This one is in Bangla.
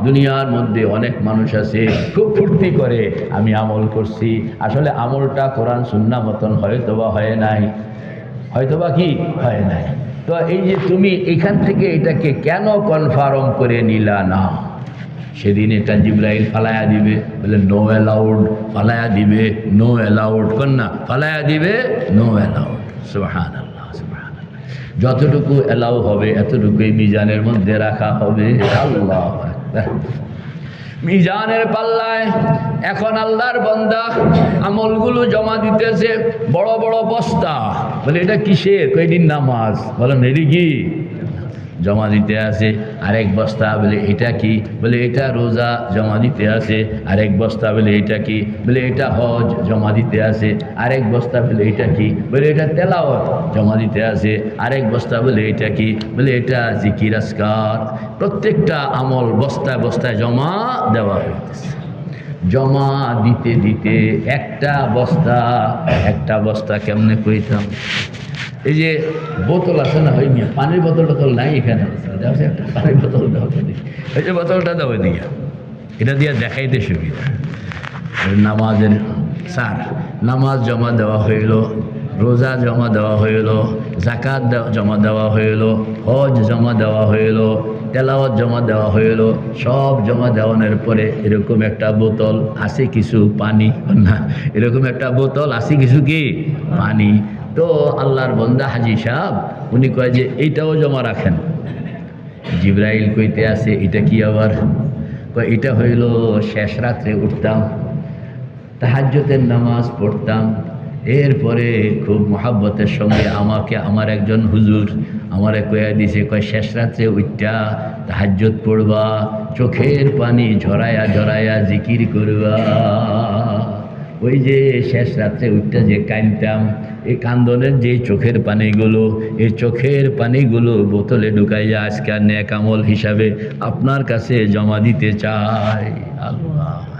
দুনিয়ার মধ্যে অনেক মানুষ আছে খুব ফুর্তি করে আমি আমল করছি, আসলে আমলটা কোরআন সুন্নাহ মতন হয়তোবা হয় নাই, হয়তোবা কি হয় নাই। তো এই যে তুমি এখান থেকে এটাকে কেন কনফার্ম করে নিলা না? সেদিন এটা জিবরাইল ফালায়া দিবে, বলে নো অ্যালাউড, ফালায়া দিবে নো অ্যালাউড, কন্যা ফালায়া দিবে নো অ্যালাউড। সুবহানাল্লাহ, সুবহানাল্লাহ। যতটুকু অ্যালাউ হবে এতটুকুই মিজানের মধ্যে রাখা হবে। আল্লাহু আকবার। মিজানের পাল্লায় এখন আল্লাহর বান্দা আমলগুলো জমা দিতেছে, বড় বড় বস্তা। বলে এটা কিসের? কয়দিন নামাজ। বলেন এটি কি? জমা দিতে আছে। আরেক বস্তা বলে এটা কি? বলে এটা রোজা জমা দিতে আছে। আরেক বস্তা বলে এটা কি? বলে এটা হজ জমা দিতে আছে। আরেক বস্তা বলে এটা কি? বলে এটা তেলাওয়াত জমা দিতে আছে। আরেক বস্তা বলে এটা কি? বলে এটা জিকির আজকার। প্রত্যেকটা আমল বস্তায় বস্তায় জমা দেওয়া হইতেছে। জমা দিতে দিতে একটা বস্তা কেমনে কইতাম, এই যে বোতল আছে না, ওই মিয়া পানির বোতল টোতল নাই এখানে, একটা পানির বোতল দাও, এই যে বোতলটা দাও দিয়া, এটা দিয়ে দেখাইতে সুবিধা। নামাজের স্যার, নামাজ জমা দেওয়া হইল, রোজা জমা দেওয়া হইল, জাকাত জমা দেওয়া হইল, হজ জমা দেওয়া হইল, তেলাওয়াত জমা দেওয়া হইল। সব জমা দেওয়ানোর পরে এরকম একটা বোতল আছে কিছু পানি, না এরকম একটা বোতল আছে কিছু কি পানি। তো আল্লাহর বান্দা হাজী সাহেব উনি কয় যে এইটাও জমা রাখেন। জিবরাইল কইতে আছে এটা কি আবার? কয় এটা হইল শেষ রাত্রে উঠতাম, তাহাজ্জুদের নামাজ পড়তাম, এরপরে খুব মহাব্বতের সঙ্গে আমাকে আমার একজন হুজুর আমারে কয়া দিছে, কয় শেষ রাত্রে উঠটা তাহাজ্জুদ পড়বা, চোখের পানি ঝরায়া ঝরায়া জিকির করবা। ওই যে শেষ রাত্রে উঠটা যে কাঁদতাম, এই কান্দনের যে চোখের পানিগুলো, এই চোখের পানিগুলো বোতলে ঢুকাইয়া আজকে নেক আমল হিসাবে আপনার কাছে জমা দিতে চাই। আল্লাহ।